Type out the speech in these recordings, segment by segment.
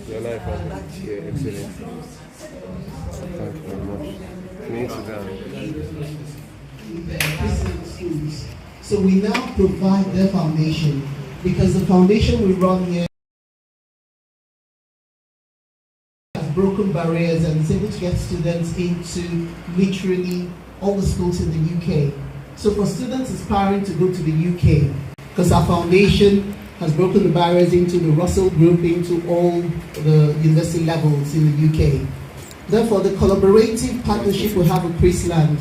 Your life has been excellent. Thank you very much. Please sit down. So we now provide the foundation, because the foundation we run here has broken barriers and is able to get students into literally all the schools in the UK. So for students aspiring to go to the UK, because our foundation has broken the barriers into the Russell Group, into all the university levels in the UK. Therefore, the collaborative partnership we have with Priestland,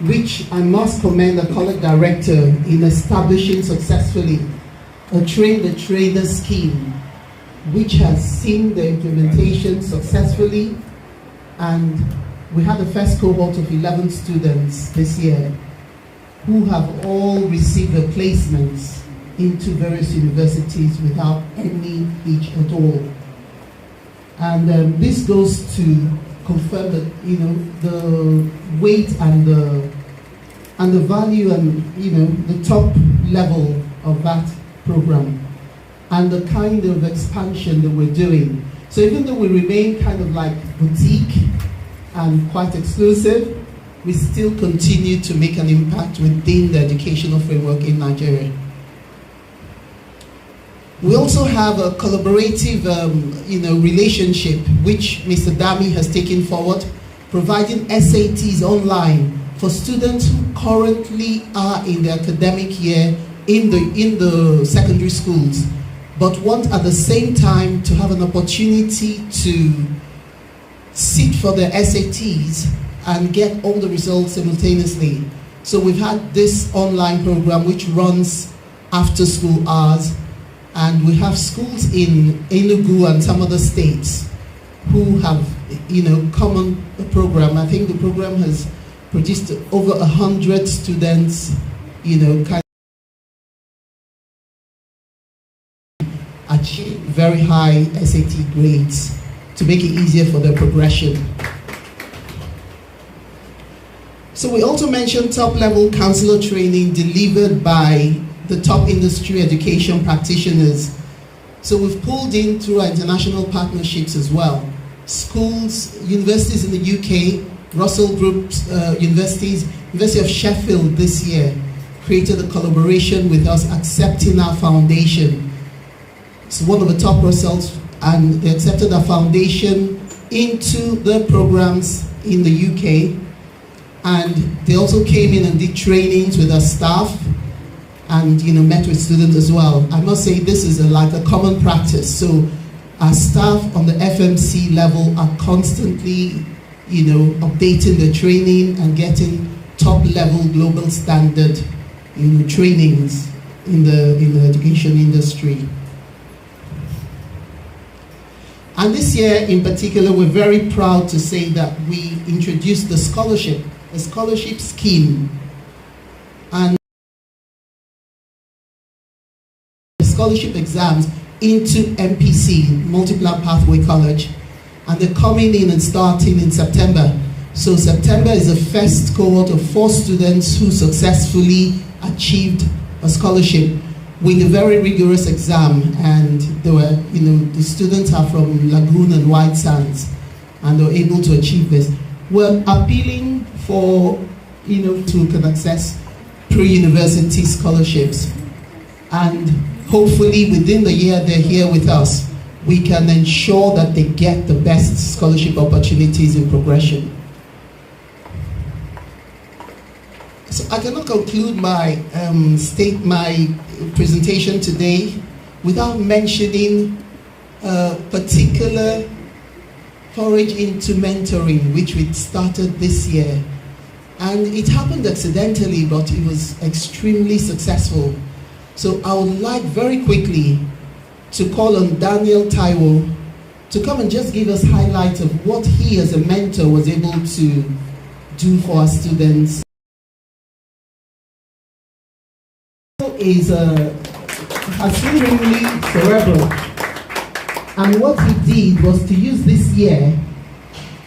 which I must commend the college director in establishing successfully a train-the-trainer scheme, which has seen the implementation successfully, and we had the first cohort of 11 students this year who have all received their placements into various universities without any hitch at all. And this goes to confirm that, you know, the weight and the value and, you know, the top level of that program and the kind of expansion that we're doing. So even though we remain kind of like boutique and quite exclusive, we still continue to make an impact within the educational framework in Nigeria. We also have a collaborative relationship which Mr. Dami has taken forward, providing SATs online for students who currently are in the academic year in the secondary schools, but want at the same time to have an opportunity to sit for their SATs and get all the results simultaneously. So we've had this online program which runs after school hours, and we have schools in Enugu and some other states who have, you know, come on the program. I think the program has produced over 100 students, you know, kind of achieve very high SAT grades to make it easier for their progression. So we also mentioned top-level counselor training delivered by the top industry education practitioners. So we've pulled in through our international partnerships as well. Schools, universities in the UK, Russell Group universities, University of Sheffield this year created a collaboration with us, accepting our foundation. It's one of the top Russells, and they accepted our foundation into their programs in the UK. And they also came in and did trainings with our staff and, you know, met with students as well. I must say this is like a common practice. So our staff on the FMC level are constantly, you know, updating the training and getting top level global standard, you know, trainings in the education industry. And this year in particular, we're very proud to say that we introduced the scholarship scheme, and scholarship exams into MPC, Multi-Plan Pathway College, and they're coming in and starting in September. So September is the first cohort of 4 students who successfully achieved a scholarship with a very rigorous exam, and they were, you know, the students are from Lagoon and White Sands, and they were able to achieve this. We're appealing for, you know, to can access pre-university scholarships, and hopefully within the year they're here with us, we can ensure that they get the best scholarship opportunities in progression. So I cannot conclude my my presentation today without mentioning a particular forage into mentoring which we started this year. And it happened accidentally, but it was extremely successful. So I would like very quickly to call on Daniel Taiwo to come and just give us highlights of what he as a mentor was able to do for our students. Has been really cerebral, and what he did was to use this year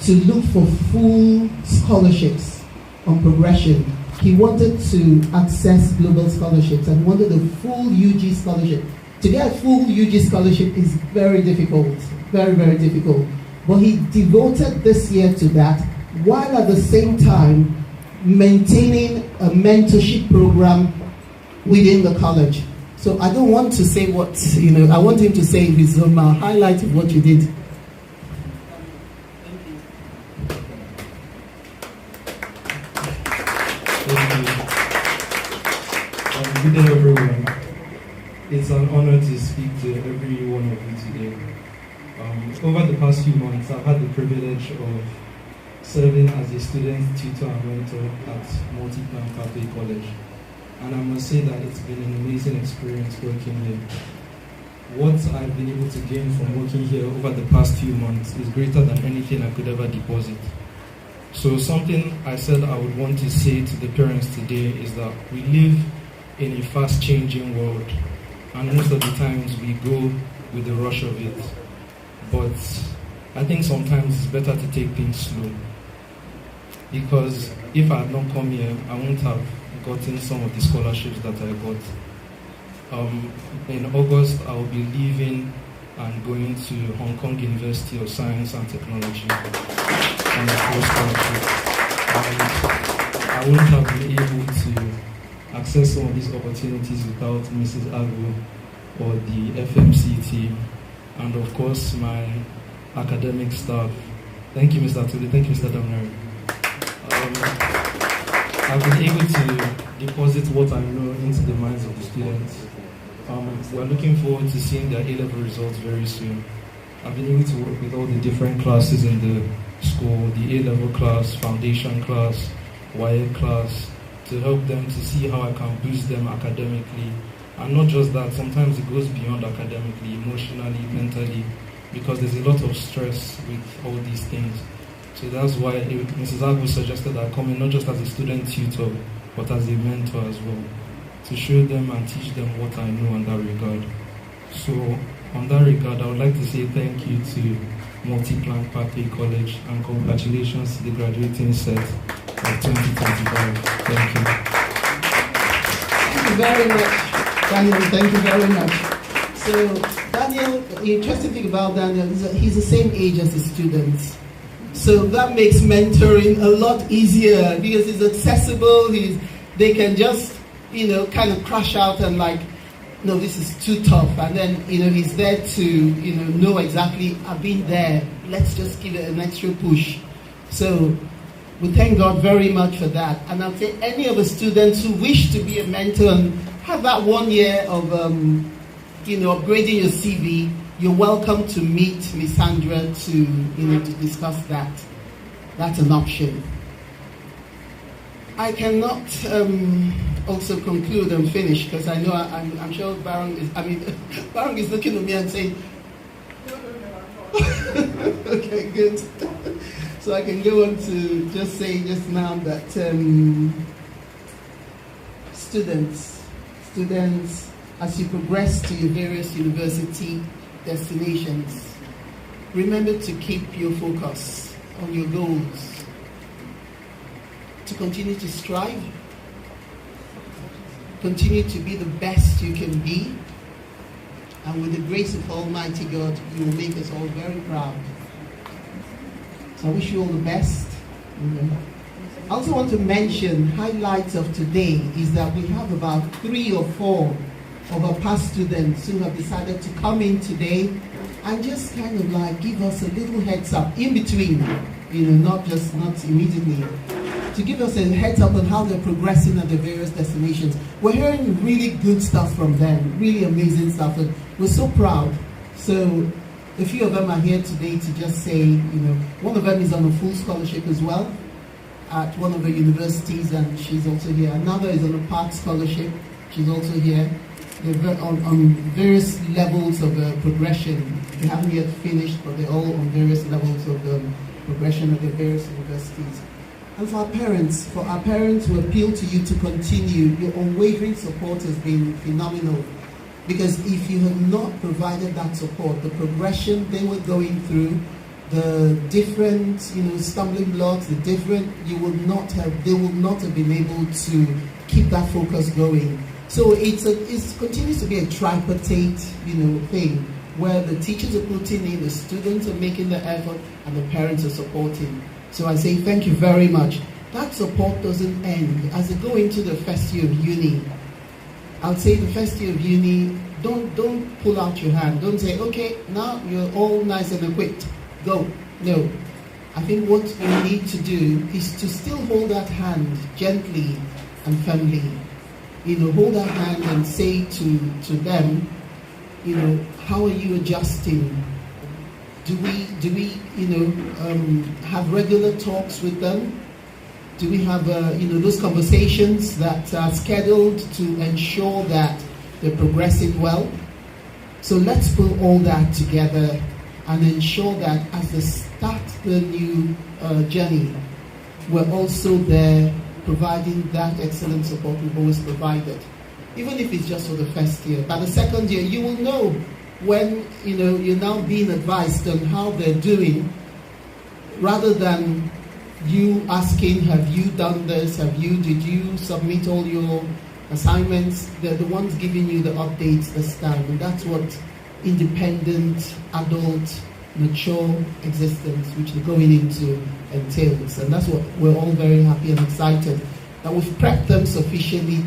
to look for full scholarships on progression. He wanted to access global scholarships and wanted a full UG scholarship. To get a full UG scholarship is very difficult, very, very difficult. But he devoted this year to that, while at the same time maintaining a mentorship program within the college. So I don't want to say what, I want him to say his own highlight of what you did. Good day, everyone. It's an honor to speak to every one of you today. Over the past few months, I've had the privilege of serving as a student tutor and mentor at Multiplan Pathway College. And I must say that it's been an amazing experience working here. What I've been able to gain from working here over the past few months is greater than anything I could ever deposit. So something I said I would want to say to the parents today is that we live in a fast-changing world, and most of the times we go with the rush of it. But I think sometimes it's better to take things slow, because if I had not come here, I wouldn't have gotten some of the scholarships that I got. In August, I will be leaving and going to Hong Kong University of Science and Technology on a full scholarship. And I wouldn't have been able to access some of these opportunities without Mrs. Agu or the FMCT, and of course my academic staff. Thank you, Mr. Tuli. Thank you, Mr. Damnari. I've been able to deposit what I know into the minds of the students. We're looking forward to seeing their A-level results very soon. I've been able to work with all the different classes in the school, the A-level class, foundation class, YA class, to help them to see how I can boost them academically. And not just that, sometimes it goes beyond academically, emotionally, mentally, because there's a lot of stress with all these things. So that's why Mrs. Agu suggested I come in not just as a student tutor, but as a mentor as well, to show them and teach them what I know in that regard. So on that regard, I would like to say thank you to Multiplan Pathway College, and congratulations to the graduating set of 2025. Thank you. Thank you very much, Daniel. Thank you very much. So Daniel, the interesting thing about Daniel is that he's the same age as the students. So that makes mentoring a lot easier because it's accessible. They can just, kind of crash out and like, no, this is too tough. And then, he's there to, know exactly, I've been there. Let's just give it an extra push. So we thank God very much for that. And I'll say any of the students who wish to be a mentor and have that 1 year of, upgrading your CV, you're welcome to meet Miss Sandra to discuss that. That's an option. I cannot also conclude and finish because I know I'm sure Barong is looking at me and saying, okay, good. So I can go on to just say just now that students, as you progress to your various university destinations, remember to keep your focus on your goals, to continue to strive, continue to be the best you can be, and with the grace of Almighty God, you will make us all very proud. So I wish you all the best. I also want to mention highlights of today is that we have about 3 or 4 of our past students who have decided to come in today and just kind of like give us a little heads up in between, not immediately, to give us a heads up on how they're progressing at the various destinations. We're hearing really good stuff from them, really amazing stuff, and we're so proud. So a few of them are here today to just say, one of them is on a full scholarship as well at one of the universities, and she's also here. Another is on a part scholarship, she's also here. They're on various levels of progression. They haven't yet finished, but they're all on various levels of progression at the various universities. And for our parents, we appeal to you to continue. Your unwavering support has been phenomenal. Because if you had not provided that support, the progression they were going through, the different, stumbling blocks, they would not have been able to keep that focus going. So it continues to be a tripartite, thing where the teachers are putting in, the students are making the effort, and the parents are supporting. So I say thank you very much. That support doesn't end as they go into the first year of uni. I'll say the first year of uni, don't pull out your hand. Don't say, okay, now you're all nice and equipped, go. No. I think what we need to do is to still hold that hand gently and firmly. Hold that hand and say to them, how are you adjusting? Do we have regular talks with them? Do we have those conversations that are scheduled to ensure that they're progressing well? So let's put all that together and ensure that as they start the new journey, we're also there providing that excellent support we've always provided, even if it's just for the first year. By the second year, you will know when you're now being advised on how they're doing, rather than you asking, have you done this? Did you submit all your assignments? They're the ones giving you the updates this time, and that's what independent, adult, mature existence, which they're going into, entails. And that's what we're all very happy and excited that we've prepped them sufficiently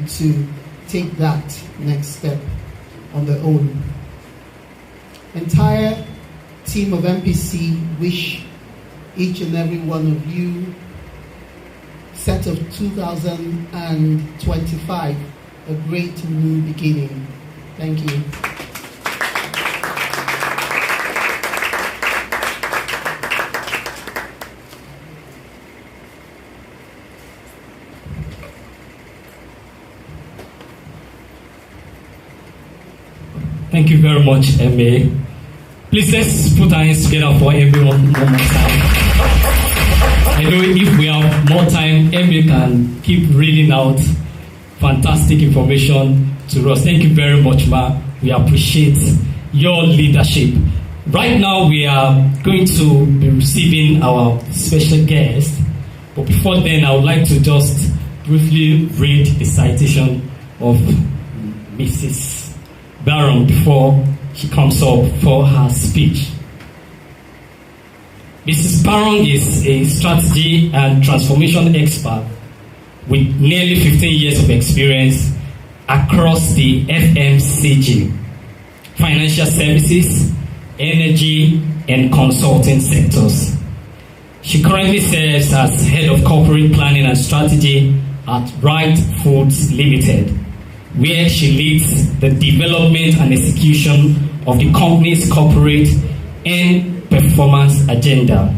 to take that next step on their own. Entire team of MPC wish each and every one of you, set of 2025, a great new beginning. Thank you. Thank you very much, MA. Please let's put our hands together for everyone one more time. I know if we have more time, MA can keep reading out fantastic information to us. Thank you very much, Ma. We appreciate your leadership. Right now, we are going to be receiving our special guest. But before then, I would like to just briefly read the citation of Mrs. Baron before she comes up for her speech. Mrs. Baron is a strategy and transformation expert with nearly 15 years of experience across the FMCG, financial services, energy, and consulting sectors. She currently serves as Head of Corporate Planning and Strategy at Wright Foods Limited, where she leads the development and execution of the company's corporate and performance agenda.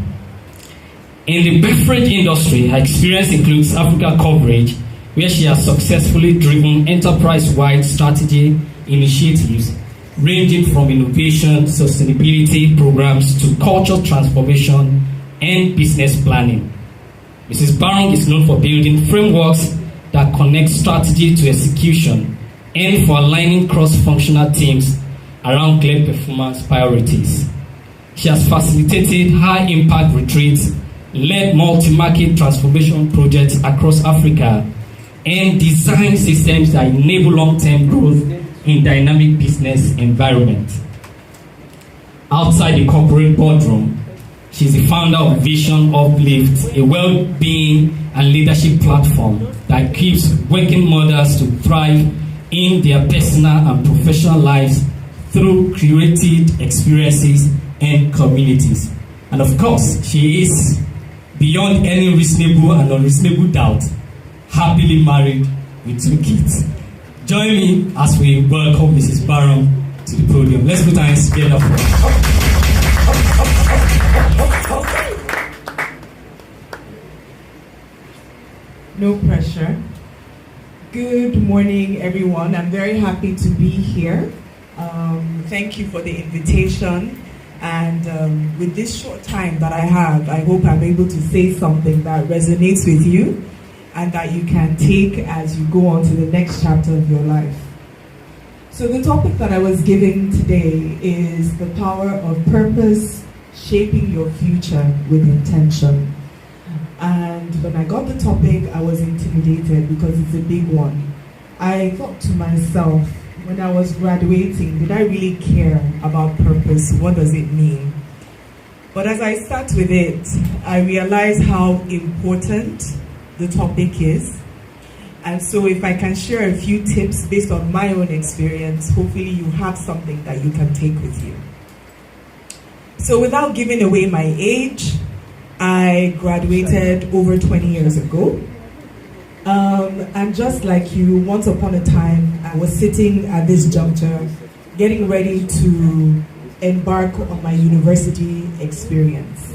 In the beverage industry, her experience includes Africa coverage, where she has successfully driven enterprise-wide strategy initiatives ranging from innovation, sustainability programs to cultural transformation and business planning. Mrs. Baron is known for building frameworks that connect strategy to execution and for aligning cross-functional teams around clear performance priorities. She has facilitated high-impact retreats, led multi-market transformation projects across Africa, and designed systems that enable long-term growth in dynamic business environment. Outside the corporate boardroom, she is the founder of Vision Uplift, a well-being and leadership platform that keeps working mothers to thrive in their personal and professional lives through curated experiences and communities. And of course, she is, beyond any reasonable and unreasonable doubt, happily married with 2 kids. Join me as we welcome Mrs. Baron to the podium. Let's put our hands together for her. No pressure. Good morning, everyone. I'm very happy to be here. Thank you for the invitation. And with this short time that I have, I hope I'm able to say something that resonates with you and that you can take as you go on to the next chapter of your life. So the topic that I was given today is the power of purpose, shaping your future with intention. And when I got the topic, I was intimidated because it's a big one. I thought to myself, when I was graduating, did I really care about purpose? What does it mean? But as I sat with it, I realized how important the topic is. And so if I can share a few tips based on my own experience, hopefully you have something that you can take with you. So without giving away my age, I graduated over 20 years ago. And just like you, once upon a time, I was sitting at this juncture, getting ready to embark on my university experience.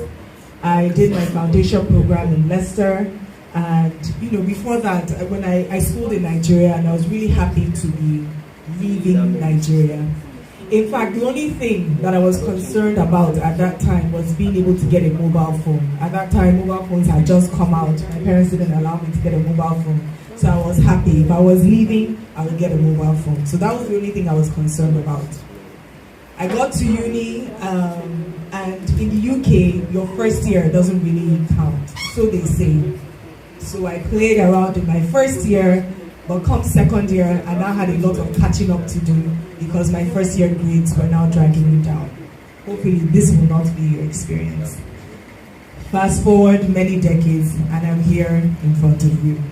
I did my foundation program in Leicester, and before that, when I schooled in Nigeria, and I was really happy to be leaving Nigeria. In fact, the only thing that I was concerned about at that time was being able to get a mobile phone. At that time, mobile phones had just come out. My parents didn't allow me to get a mobile phone. So I was happy. If I was leaving, I would get a mobile phone. So that was the only thing I was concerned about. I got to uni, and in the UK, your first year doesn't really count. So they say. So I played around in my first year, but come second year, I now had a lot of catching up to do because my first year grades were now dragging me down. Hopefully this will not be your experience. Fast forward many decades, and I'm here in front of you.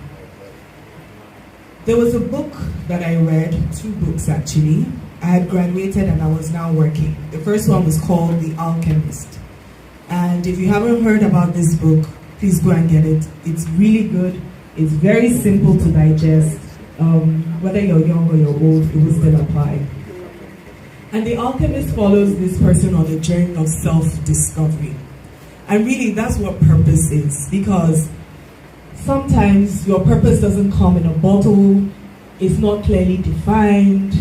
There was a book that I read, 2 books actually. I had graduated and I was now working. The first one was called The Alchemist. And if you haven't heard about this book, please go and get it. It's really good. It's very simple to digest. Whether you're young or you're old, it will still apply. And The Alchemist follows this person on a journey of self-discovery. And really, that's what purpose is. Because sometimes your purpose doesn't come in a bottle. It's not clearly defined,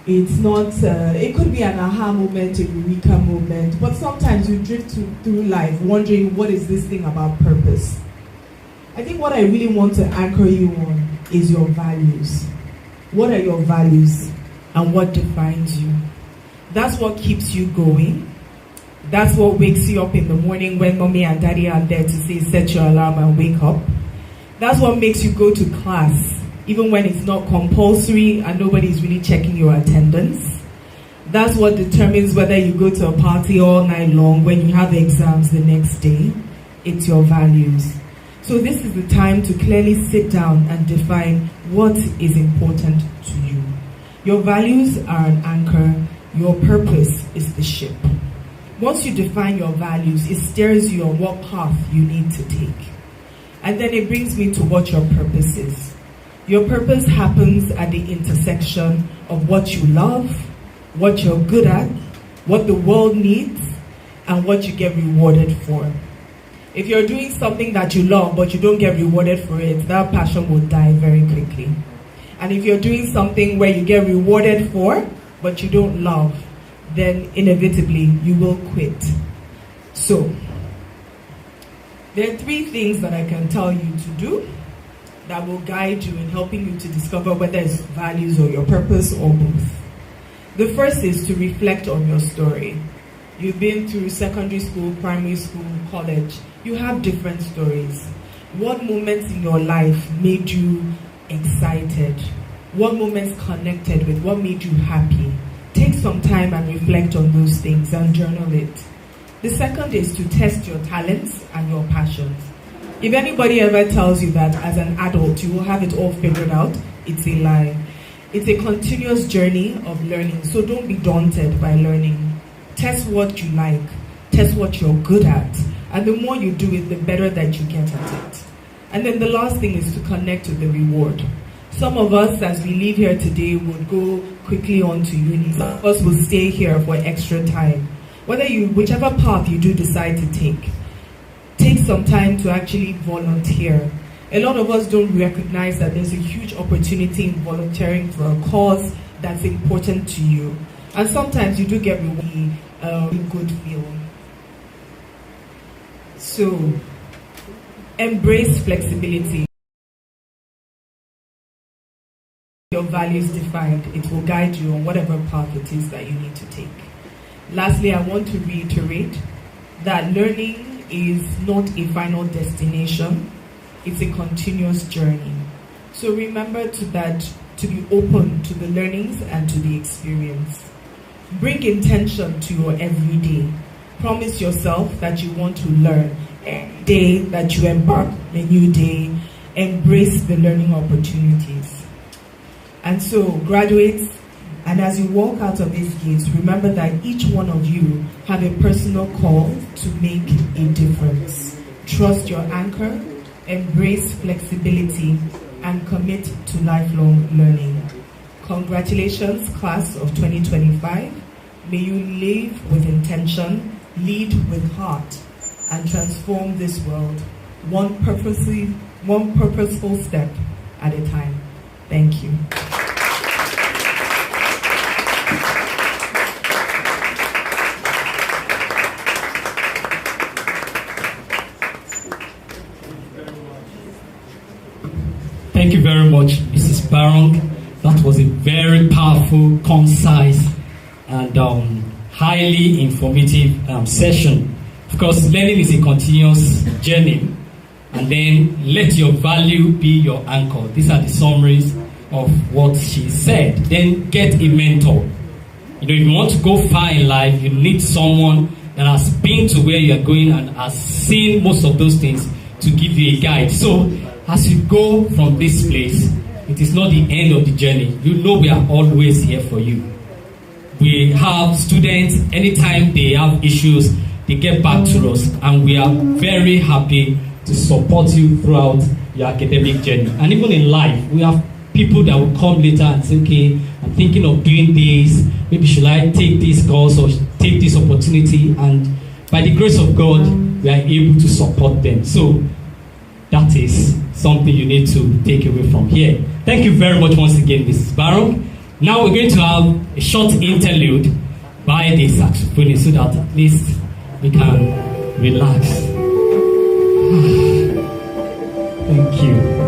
It's not, it could be an aha moment, a eureka moment, but sometimes you drift through life wondering, what is this thing about purpose? I think what I really want to anchor you on is your values. What are your values and what defines you? That's what keeps you going. That's what wakes you up in the morning when mommy and daddy are there to say, set your alarm and wake up. That's what makes you go to class, even when it's not compulsory and nobody's really checking your attendance. That's what determines whether you go to a party all night long when you have exams the next day. It's your values. So this is the time to clearly sit down and define what is important to you. Your values are an anchor. Your purpose is the ship. Once you define your values, it steers you on what path you need to take. And then it brings me to what your purpose is. Your purpose happens at the intersection of what you love, what you're good at, what the world needs, and what you get rewarded for. If you're doing something that you love but you don't get rewarded for it, that passion will die very quickly. And if you're doing something where you get rewarded for but you don't love, then inevitably you will quit. So, there are 3 things that I can tell you to do that will guide you in helping you to discover whether it's values or your purpose or both. The first is to reflect on your story. You've been through secondary school, primary school, college. You have different stories. What moments in your life made you excited? What moments connected with? What made you happy? Take some time and reflect on those things and journal it. The second is to test your talents and your passions. If anybody ever tells you that as an adult you will have it all figured out, it's a lie. It's a continuous journey of learning, so don't be daunted by learning. Test what you like, test what you're good at, and the more you do it, the better that you get at it. And then the last thing is to connect to the reward. Some of us, as we leave here today, will go quickly on to uni. Some of us will stay here for extra time. Whichever path you do decide to take some time to actually volunteer. A lot of us don't recognize that there's a huge opportunity in volunteering for a cause that's important to you. And sometimes you do get really good feeling. So, embrace flexibility. Your values defined, it will guide you on whatever path it is that you need to take. Lastly, I want to reiterate that learning is not a final destination, it's a continuous journey. So remember to be open to the learnings and to the experience. Bring intention to your everyday. Promise yourself that you want to learn. Every day that you embark on a new day, embrace the learning opportunities. And so, graduates, and as you walk out of these gates, remember that each one of you have a personal call to make a difference. Trust your anchor, embrace flexibility, and commit to lifelong learning. Congratulations, class of 2025. May you live with intention, lead with heart, and transform this world one purposeful step at a time. Thank you. Thank you very much, Mrs. Barong. That was a very powerful, concise, and highly informative session. Of course, learning is a continuous journey, and then let your value be your anchor. These are the summaries of what she said. Then get a mentor. You know, if you want to go far in life, you need someone that has been to where you are going and has seen most of those things to give you a guide. So, as you go from this place, it is not the end of the journey. You know we are always here for you. We have students, anytime they have issues, they get back to us, and we are very happy to support you throughout your academic journey. And even in life, we have people that will come later and say, okay, I'm thinking of doing this, maybe should I take this course or take this opportunity? And by the grace of God, we are able to support them. So that is something you need to take away from here. Thank you very much once again, Mrs. Barong. Now we're going to have a short interlude by the saxophonist so that at least we can relax. Thank you.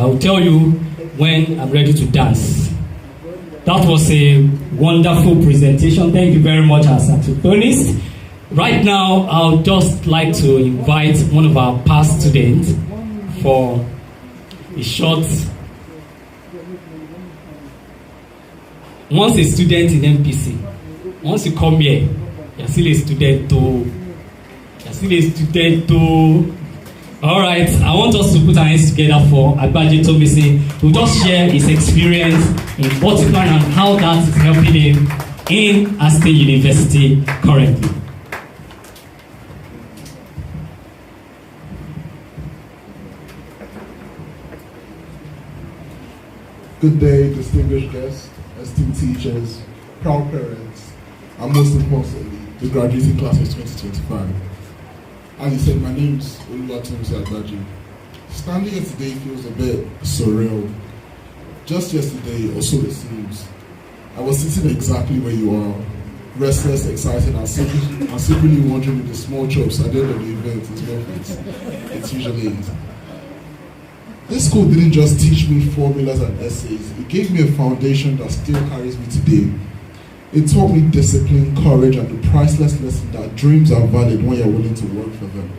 I'll tell you when I'm ready to dance. That was a wonderful presentation. Thank you very much, our saxophonist. Right now, I'll just like to invite one of our past students for a short. Once a student in MPC, once you come here, you're still a student too. All right, I want us to put our hands together for Agbaje Tomise, who just share his experience in Multiplan and how that is helping him in Aston University currently. Good day, distinguished guests, esteemed teachers, proud parents, and most importantly, the graduating class of 2025. As you said, my name is Oluwatomisin Agbaje. Standing here today feels a bit surreal. Just yesterday, or so it seems, I was sitting exactly where you are, restless, excited, and secretly wondering if the small chops at the end of the event is worth it. It usually is. This school didn't just teach me formulas and essays, it gave me a foundation that still carries me today. It taught me discipline, courage, and the priceless lesson that dreams are valid when you're willing to work for them.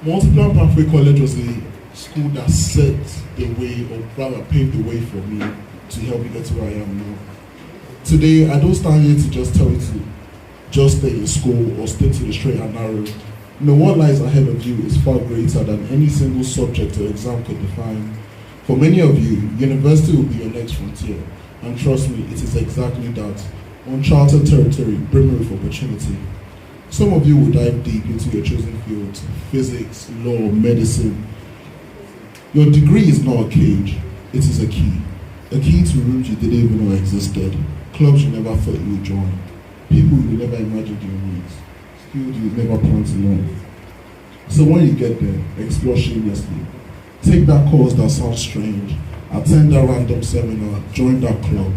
Multiplan Pathway College was a school that set the way, or rather paved the way for me to help me get to where I am now. Today, I don't stand here to just tell you to just stay in school or stick to the straight and narrow. No, what lies ahead of you is far greater than any single subject or exam could define. For many of you, university will be your next frontier. And trust me, it is exactly that. Uncharted territory, brimming with opportunity. Some of you will dive deep into your chosen fields, physics, law, medicine. Your degree is not a cage, it is a key. A key to rooms you didn't even know existed, clubs you never thought you would join, people you never imagined you would meet, skills you never planned to learn. So when you get there, explore shamelessly. Take that course that sounds strange, attend that random seminar, join that club,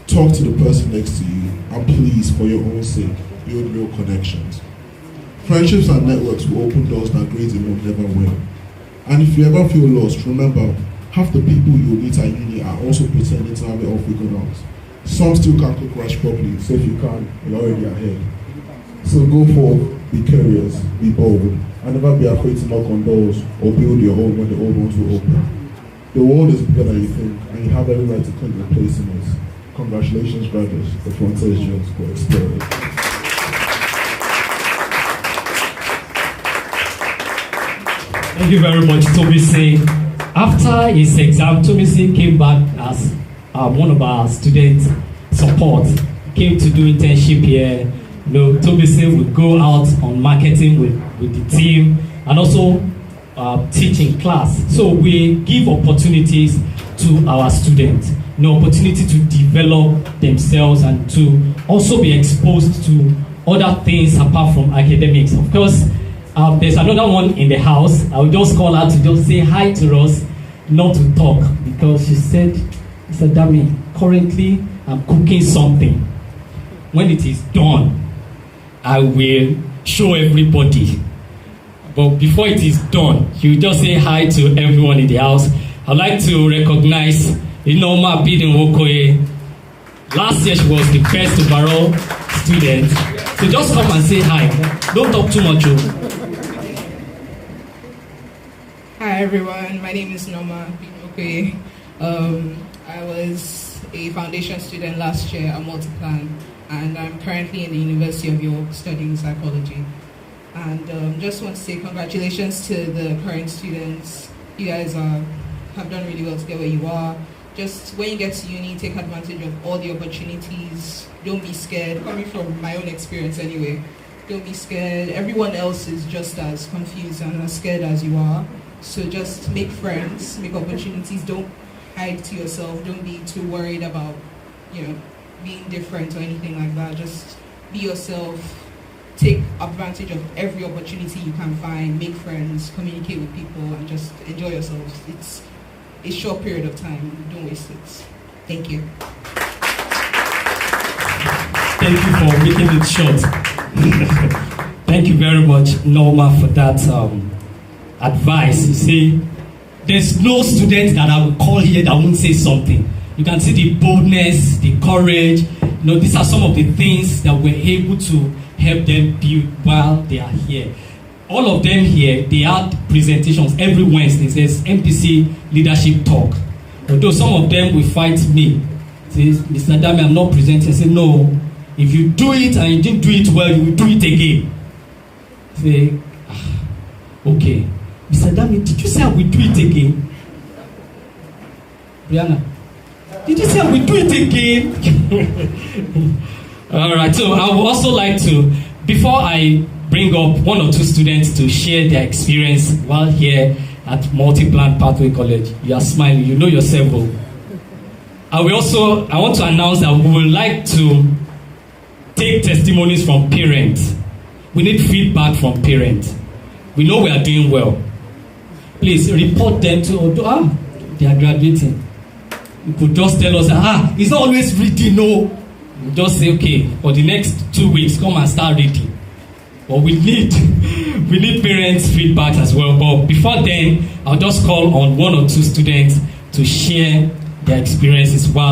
talk to the person next to you, and please, for your own sake, build real connections. Friendships and networks will open doors that grades alone never will. And if you ever feel lost, remember, half the people you'll meet at uni are also pretending to have it all figured out. Some still can't cook rice properly, so if you can, you're already ahead. So go forth, be curious, be bold, and never be afraid to knock on doors or build your own when the old ones will open. The world is bigger than you think, and you have every right to claim your place in it. Congratulations, graduates. The frontier is yours. Go explore it. Thank you very much, Tomise. After his exam, Tomise came back as one of our student support. Came to do internship here. You know, Tomise would go out on marketing with the team and also teach in class. So we give opportunities to our students, opportunity to develop themselves and to also be exposed to other things apart from academics. Of course, there's another one in the house. I will just call her to just say hi to us, not to talk, because she said, Mr. Dami, currently I'm cooking something. When it is done, I will show everybody. But before it is done, you just say hi to everyone in the house. I'd like to recognize Nneoma Bidin-Wokoye. Last year she was the best overall student. So just come and say hi. Don't talk too much. Hi everyone, my name is Nneoma Bidin-Wokoye. I was a foundation student last year at Multiplan, and I'm currently in the University of York studying psychology. And just want to say congratulations to the current students. You guys have done really well to get where you are. Just when you get to uni, take advantage of all the opportunities. Don't be scared. Coming from my own experience anyway, don't be scared. Everyone else is just as confused and as scared as you are. So just make friends, make opportunities. Don't hide to yourself. Don't be too worried about, being different or anything like that. Just be yourself. Take advantage of every opportunity you can find. Make friends, communicate with people, and just enjoy yourselves. It's a short period of time. Don't waste it. Thank you. Thank you for making it short. Thank you very much, Nneoma, for that advice. You see, there's no student that I will call here that won't say something. You can see the boldness, the courage. These are some of the things that we're able to help them build while they are here. All of them here, they had presentations every Wednesday. There's MPC leadership talk. Although some of them will fight me. Say, Mr. Dami, I'm not presenting. I say, no. If you do it and you didn't do it well, you will do it again. Say, okay. Mr. Dami, did you say I will do it again? Brianna, did you say I will do it again? All right, so I would also like to, before I bring up one or two students to share their experience while here at Multiplan Pathway College. You are smiling, you know yourself. I want to announce that we would like to take testimonies from parents. We need feedback from parents. We know we are doing well. Please report them to, they are graduating. You could just tell us, it's not always reading, no. You just say, okay, for the next 2 weeks, come and start reading. But we need parents' feedback as well. But before then, I'll just call on one or two students to share their experiences while